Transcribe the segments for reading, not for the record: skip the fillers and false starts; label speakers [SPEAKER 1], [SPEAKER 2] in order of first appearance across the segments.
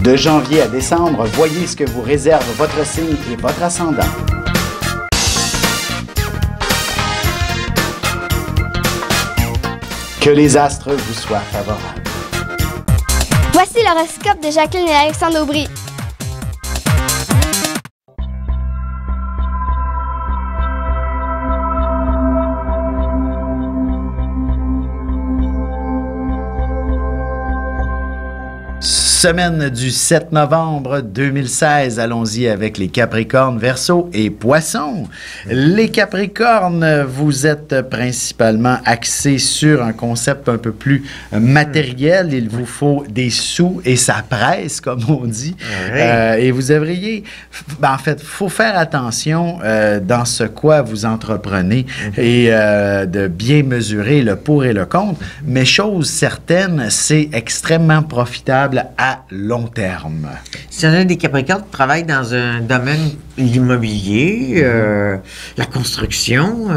[SPEAKER 1] De janvier à décembre, voyez ce que vous réserve votre signe et votre ascendant. Que les astres vous soient favorables.
[SPEAKER 2] Voici l'horoscope de Jacqueline et Alexandre Aubry.
[SPEAKER 1] Semaine du 7 novembre 2016. Allons-y avec les Capricornes, Verseaux et Poissons. Les Capricornes, vous êtes principalement axés sur un concept un peu plus matériel. Il vous faut des sous et ça presse, comme on dit. Et vous devriez... en fait, il faut faire attention dans ce quoi vous entreprenez et de bien mesurer le pour et le contre. Mais chose certaine, c'est extrêmement profitable à long terme.
[SPEAKER 3] Si on a des Capricornes qui travaillent dans un domaine, l'immobilier, la construction,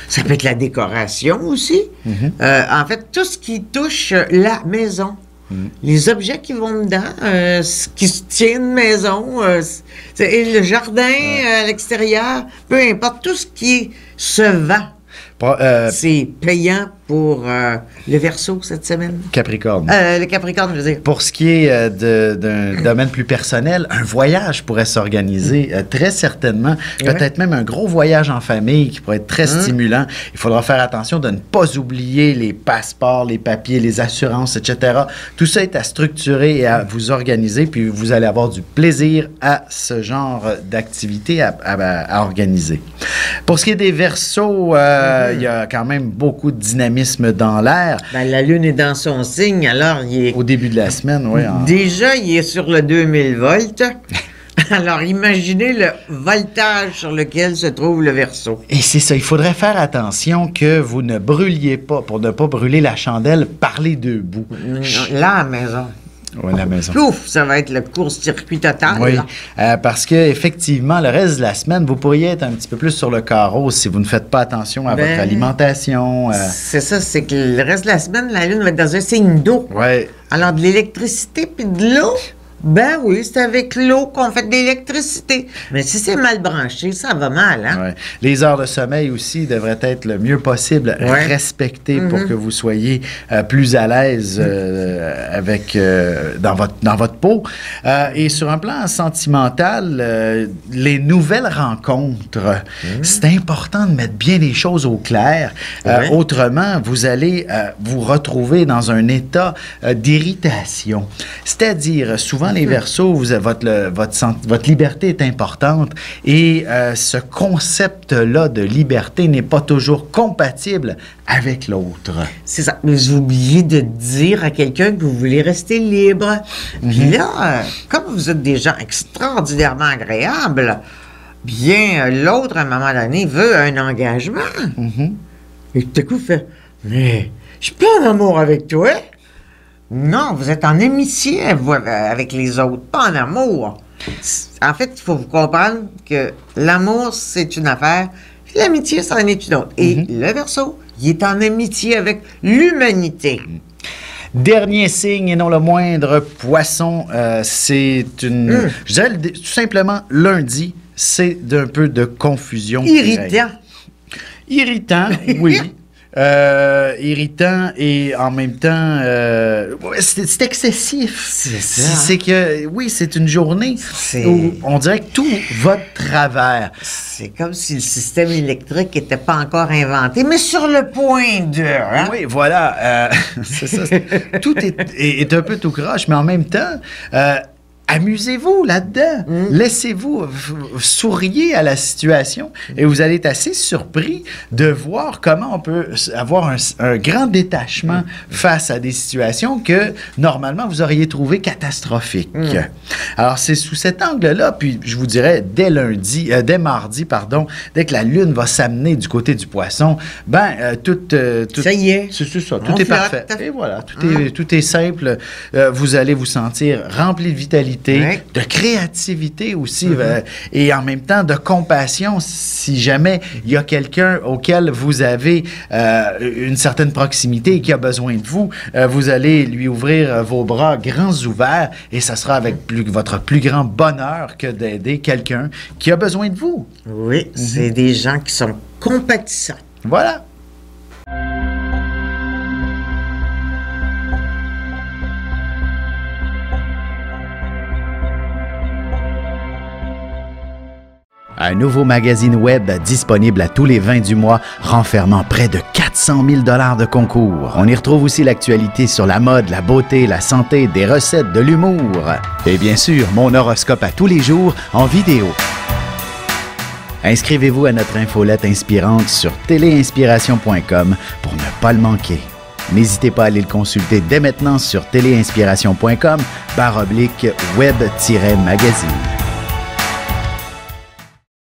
[SPEAKER 3] ça peut être la décoration aussi. En fait, tout ce qui touche la maison. Les objets qui vont dedans, ce qui se tient une maison, et le jardin à l'extérieur, peu importe, tout ce qui se vend. C'est payant pour le Verseau cette semaine.
[SPEAKER 1] Capricorne.
[SPEAKER 3] Le Capricorne, je veux dire.
[SPEAKER 1] Pour ce qui est d'un domaine plus personnel, un voyage pourrait s'organiser très certainement. Peut-être même un gros voyage en famille qui pourrait être très stimulant. Il faudra faire attention de ne pas oublier les passeports, les papiers, les assurances, etc. Tout ça est à structurer et à vous organiser, puis vous allez avoir du plaisir à ce genre d'activité à organiser. Pour ce qui est des Verseaux, il y a quand même beaucoup de dynamisme dans l'air.
[SPEAKER 3] Ben, la Lune est dans son signe, alors il est...
[SPEAKER 1] Au début de la semaine, oui.
[SPEAKER 3] Déjà, il est sur le 2000 volts. Alors, imaginez le voltage sur lequel se trouve le Verseau.
[SPEAKER 1] Et c'est ça, il faudrait faire attention que vous ne brûliez pas, pour ne pas brûler la chandelle par les deux bouts.
[SPEAKER 3] Là, à la maison.
[SPEAKER 1] Oui, la maison.
[SPEAKER 3] Pouf, ça va être le court-circuit total.
[SPEAKER 1] Oui, parce qu'effectivement, le reste de la semaine, vous pourriez être un petit peu plus sur le carreau si vous ne faites pas attention à votre alimentation.
[SPEAKER 3] C'est ça, c'est que le reste de la semaine, la Lune va être dans un signe d'eau.
[SPEAKER 1] Oui.
[SPEAKER 3] Alors, de l'électricité puis de l'eau, ben oui, c'est avec l'eau qu'on fait de l'électricité. Mais si c'est mal branché, ça va mal, hein?
[SPEAKER 1] Ouais. Les heures de sommeil aussi devraient être le mieux possible respectées pour que vous soyez plus à l'aise avec dans votre peau. Et sur un plan sentimental, les nouvelles rencontres, c'est important de mettre bien les choses au clair. Autrement, vous allez vous retrouver dans un état d'irritation. C'est-à-dire, souvent, les Verseaux, votre liberté est importante et ce concept-là de liberté n'est pas toujours compatible avec l'autre.
[SPEAKER 3] C'est ça. Mais vous oubliez de dire à quelqu'un que vous voulez rester libre. Puis là, comme vous êtes des gens extraordinairement agréables, bien, l'autre, à un moment donné, veut un engagement. Et tout à coup, fait « Mais je suis pas en amour avec toi. » Non, vous êtes en amitié avec les autres, pas en amour. En fait, il faut vous comprendre que l'amour, c'est une affaire, puis l'amitié, c'en est une autre. Et le Verseau, il est en amitié avec l'humanité.
[SPEAKER 1] Dernier signe, et non le moindre, Poisson, c'est une... Je dirais tout simplement, lundi, c'est d'un peu de confusion.
[SPEAKER 3] Irritant.
[SPEAKER 1] Irritant, oui. Irritant et en même temps c'est excessif.
[SPEAKER 3] C'est ça.
[SPEAKER 1] C'est que oui, c'est une journée où on dirait que tout va de travers.
[SPEAKER 3] C'est comme si le système électrique n'était pas encore inventé, mais sur le point de. Hein?
[SPEAKER 1] Oui, voilà. C'est ça. Tout est un peu tout croche, mais en même temps. Amusez-vous là-dedans. Laissez-vous souriez à la situation et vous allez être assez surpris de voir comment on peut avoir un grand détachement face à des situations que normalement vous auriez trouvé catastrophiques. Alors c'est sous cet angle-là, puis je vous dirais dès mardi, dès que la Lune va s'amener du côté du Poisson, tout
[SPEAKER 3] ça y est.
[SPEAKER 1] C'est ça, tout est parfait. Et voilà, tout est simple. Vous allez vous sentir rempli de vitalité. solidarité, de créativité aussi, et en même temps de compassion. Si jamais il y a quelqu'un auquel vous avez une certaine proximité et qui a besoin de vous, vous allez lui ouvrir vos bras grands ouverts et ça sera avec votre plus grand bonheur que d'aider quelqu'un qui a besoin de vous.
[SPEAKER 3] Oui, c'est des gens qui sont compatissants.
[SPEAKER 1] Voilà. Un nouveau magazine web disponible à tous les 20 du mois, renfermant près de 400 000 $ de concours. On y retrouve aussi l'actualité sur la mode, la beauté, la santé, des recettes, de l'humour. Et bien sûr, mon horoscope à tous les jours en vidéo. Inscrivez-vous à notre infolette inspirante sur téléinspiration.com pour ne pas le manquer. N'hésitez pas à aller le consulter dès maintenant sur téléinspiration.com/web-magazine.